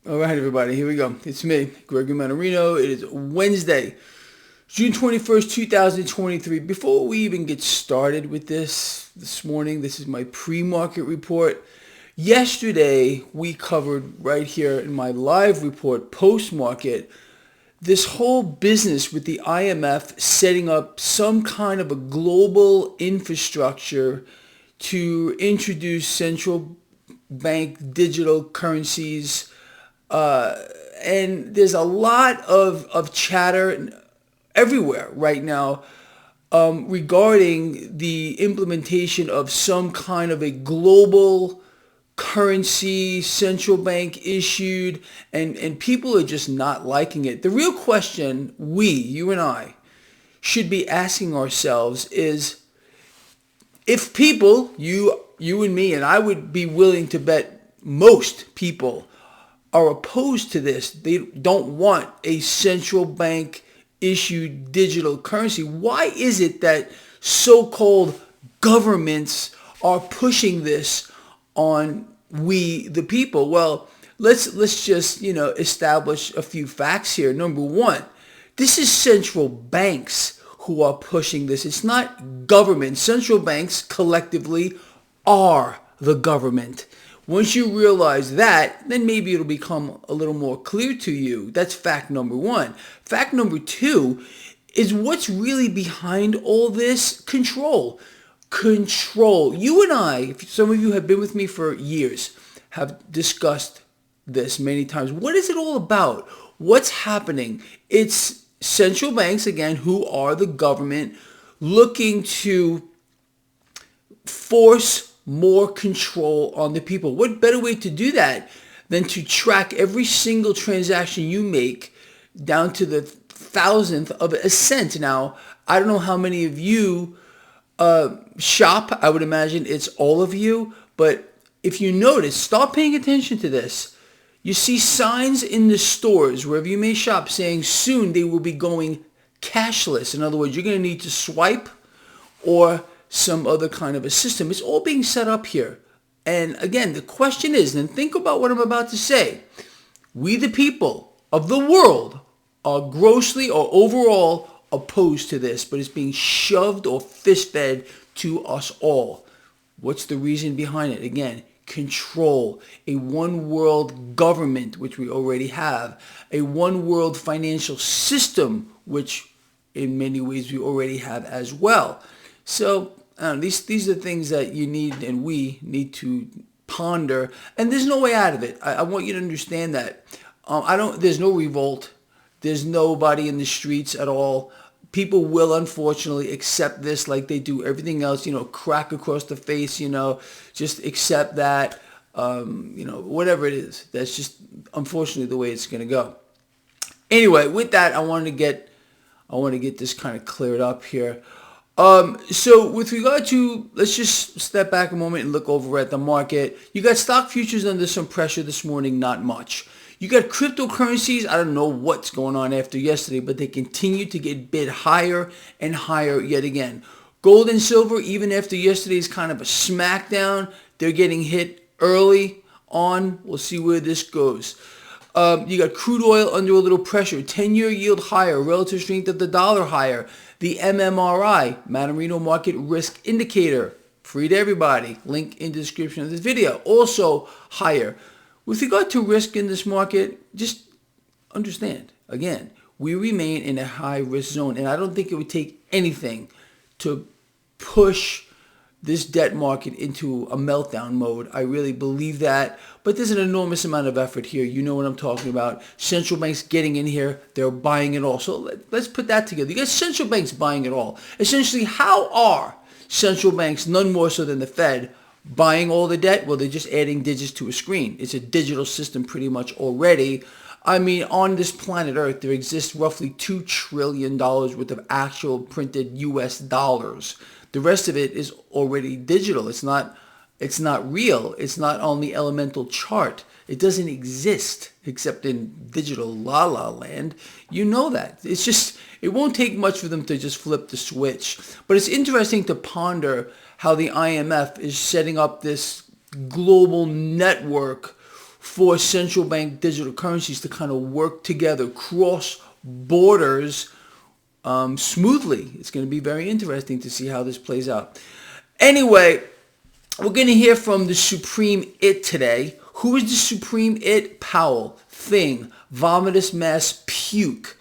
All right, everybody, here we go. It's me, Gregory Mannarino. It is Wednesday, June 21st, 2023. Before we even get started with this morning, this is my pre-market report. Yesterday, we covered right here in my live report, post-market, this whole business with the IMF setting up some kind of a global infrastructure to introduce central bank digital currencies. And there's a lot of chatter everywhere right now regarding the implementation of some kind of a global currency, central bank issued, and people are just not liking it. The real question you and I, should be asking ourselves is, if people, you and me, and I would be willing to bet most people are opposed to this. They don't want a central bank issued digital currency. Why is it that so-called governments are pushing this on we the people? Well, let's just, establish a few facts here. Number one, this is central banks who are pushing this. It's not government. Central banks collectively are the government. Once you realize that, then maybe it'll become a little more clear to you. That's fact number one. Fact number two is what's really behind all this? Control. Control. You and I, some of you have been with me for years, have discussed this many times. What is it all about? What's happening? It's central banks, again, who are the government, looking to force more control on the people. What better way to do that than to track every single transaction you make down to the thousandth of a cent? Now, I don't know how many of you shop. I would imagine it's all of you. But if you notice, start paying attention to this. You see signs in the stores, wherever you may shop, saying soon they will be going cashless. In other words, you're going to need to swipe or some other kind of a system. It's all being set up here. And again, the question is, and think about what I'm about to say, we the people of the world are grossly or overall opposed to this, but it's being shoved or fist-fed to us all. What's the reason behind it? Again, control, a one world government, which we already have, a one world financial system, which in many ways we already have as well. So these are things that you need and we need to ponder, and there's no way out of it. I want you to understand that. There's no revolt. There's nobody in the streets at all. People will unfortunately accept this like they do everything else, crack across the face, just accept that, whatever it is. That's just unfortunately the way it's going to go. Anyway, with that, I want to get this kind of cleared up here. So with regard to, let's just step back a moment and look over at the market. You got stock futures under some pressure this morning, not much. You got cryptocurrencies. I don't know what's going on after yesterday, but they continue to get bid higher and higher yet again. Gold and silver, even after yesterday's kind of a smackdown, they're getting hit early on. We'll see where this goes. You got crude oil under a little pressure. 10-year yield higher. Relative strength of the dollar higher. The MMRI, Mannarino Market Risk Indicator, free to everybody. Link in the description of this video. Also higher. With regard to risk in this market, just understand, again, we remain in a high risk zone. And I don't think it would take anything to push this debt market into a meltdown mode. I really believe that. But there's an enormous amount of effort here. You know what I'm talking about. Central banks getting in here. They're buying it all. So let's put that together. You got central banks buying it all. Essentially, how are central banks, none more so than the Fed, buying all the debt? Well, they're just adding digits to a screen. It's a digital system pretty much already. I mean, on this planet Earth, there exists roughly $2 trillion worth of actual printed US dollars. The rest of it is already digital. It's not real. It's not on the elemental chart. It doesn't exist except in digital la-la land. You know that. It's just, it won't take much for them to just flip the switch. But it's interesting to ponder how the IMF is setting up this global network for central bank digital currencies to kind of work together, cross borders smoothly. It's going to be very interesting to see how this plays out. Anyway, we're going to hear from the Supreme It today. Who is the Supreme It? Powell, Thing, Vomitous Mass Puke,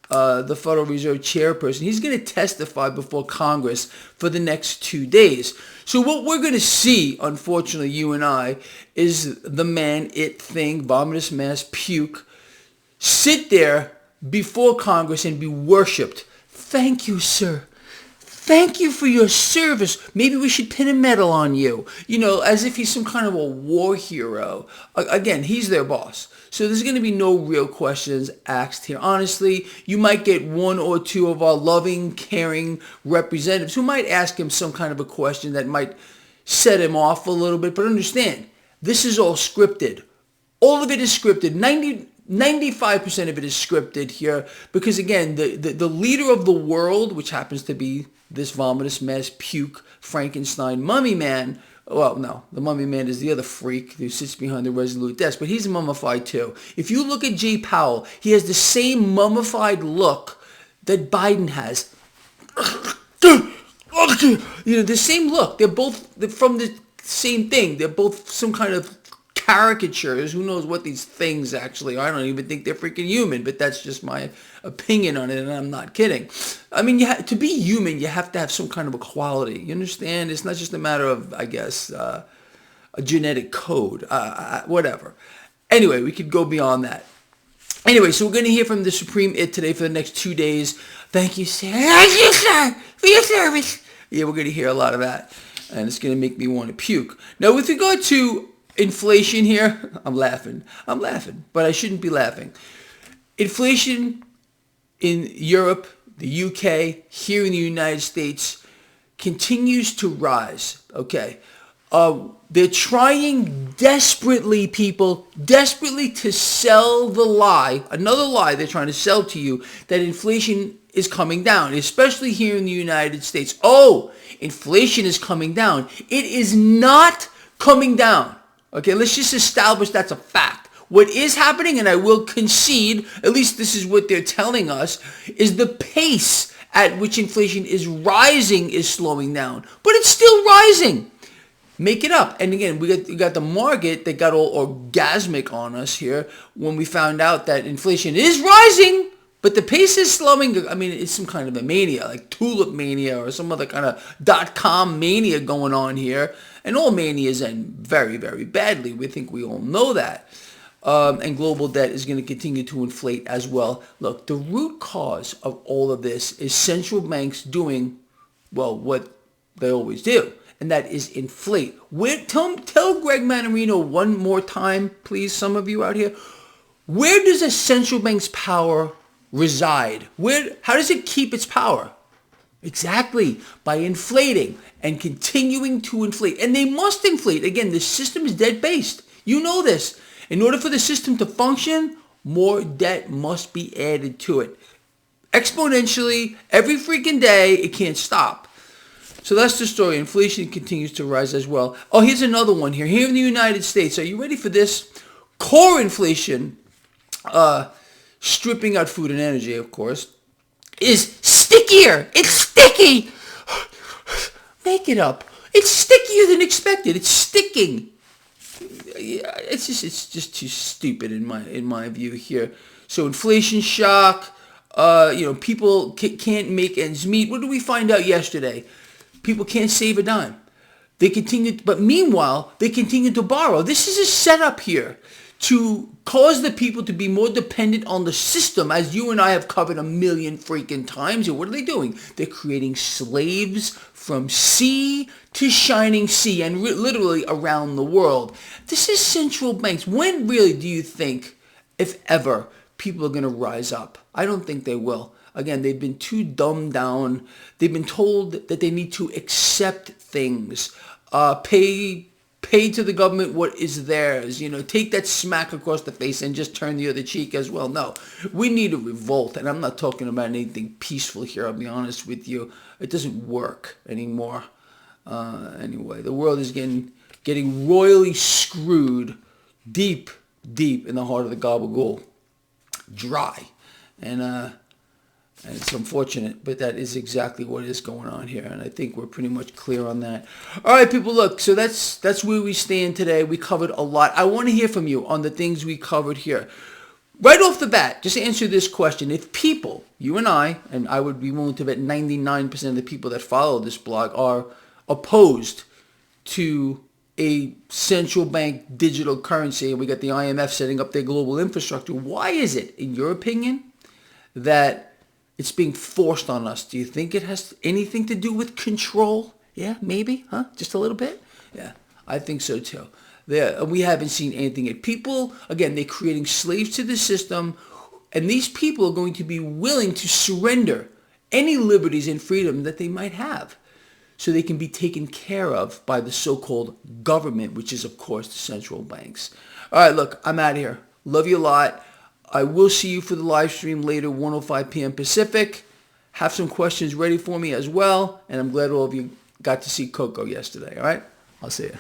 the Federal Reserve chairperson. He's going to testify before Congress for the next 2 days. So what we're going to see, unfortunately, you and I, is the man, it, thing, Vomitous Mass Puke, sit there before Congress and be worshipped. Thank you, sir. Thank you for your service. Maybe we should pin a medal on you. You know, as if he's some kind of a war hero. Again, he's their boss. So there's going to be no real questions asked here. Honestly, you might get one or two of our loving, caring representatives who might ask him some kind of a question that might set him off a little bit. But understand, this is all scripted. All of it is scripted. 95% of it is scripted here because, again, the leader of the world, which happens to be this vomitous mass puke Frankenstein mummy man. Well, no, the mummy man is the other freak who sits behind the resolute desk, but he's mummified too. If you look at Jay Powell, he has the same mummified look that Biden has. You know, the same look. They're from the same thing. They're both some kind of caricatures. Who knows what these things actually are? I don't even think they're freaking human, but that's just my opinion on it, and I'm not kidding. I mean, to be human, you have to have some kind of a quality. You understand? It's not just a matter of, I guess, a genetic code, whatever. Anyway, we could go beyond that. Anyway, so we're going to hear from the Supreme It today for the next 2 days. Thank you, sir. Thank you, sir, for your service. Yeah, we're going to hear a lot of that, and it's going to make me want to puke. Now, with regard to inflation here, I'm laughing, but I shouldn't be laughing. Inflation in Europe, the UK, here in the United States, continues to rise, okay? They're trying desperately, people, to sell the lie, another lie they're trying to sell to you, that inflation is coming down, especially here in the United States. Oh, inflation is coming down. It is not coming down. Okay, let's just establish that's a fact. What is happening, and I will concede, at least this is what they're telling us, is the pace at which inflation is rising is slowing down. But it's still rising. Make it up. And again, we got the market that got all orgasmic on us here when we found out that inflation is rising, but the pace is slowing. I mean, it's some kind of a mania, like tulip mania or some other kind of .com mania going on here. And all manias end very, very badly. We think we all know that. And global debt is going to continue to inflate as well. Look, the root cause of all of this is central banks doing, well, what they always do, and that is inflate. Tell Greg Mannarino one more time, please, some of you out here. Where does a central bank's power reside? How does it keep its power? Exactly, by inflating and continuing to inflate. And they must inflate. Again, the system is debt-based. You know this. In order for the system to function, more debt must be added to it. Exponentially, every freaking day, it can't stop. So that's the story. Inflation continues to rise as well. Oh, here's another one here. Here in the United States, are you ready for this? Core inflation, stripping out food and energy, of course, is stickier. It's sticky. Make it up. It's stickier than expected. It's sticking. It's just too stupid in my view here. So inflation shock. People can't make ends meet. What did we find out yesterday? People can't save a dime. But meanwhile, they continue to borrow. This is a setup here to cause the people to be more dependent on the system, as you and I have covered a million freaking times. And what are they doing? They're creating slaves from sea to shining sea and literally around the world. This is central banks. When really do you think, if ever, people are going to rise up? I don't think they will. Again, they've been too dumbed down. They've been told that they need to accept things, pay to the government what is theirs, take that smack across the face and just turn the other cheek as well. No, we need a revolt, and I'm not talking about anything peaceful here, I'll be honest with you. It doesn't work anymore. Anyway, the world is getting royally screwed deep deep in the heart of the gabagool, dry. And it's unfortunate, but that is exactly what is going on here. And I think we're pretty much clear on that. All right, people, look, so that's where we stand today. We covered a lot. I want to hear from you on the things we covered here. Right off the bat, just answer this question. If people, you and I would be willing to bet 99% of the people that follow this blog are opposed to a central bank digital currency, and we got the IMF setting up their global infrastructure, why is it, in your opinion, that it's being forced on us? Do you think it has anything to do with control? Yeah, maybe, huh? Just a little bit? Yeah, I think so too. We haven't seen anything yet. People, again, they're creating slaves to the system, and these people are going to be willing to surrender any liberties and freedom that they might have so they can be taken care of by the so-called government, which is, of course, the central banks. All right, look, I'm out of here. Love you a lot. I will see you for the live stream later, 1:05 p.m. Pacific. Have some questions ready for me as well. And I'm glad all of you got to see Coco yesterday. All right? I'll see you.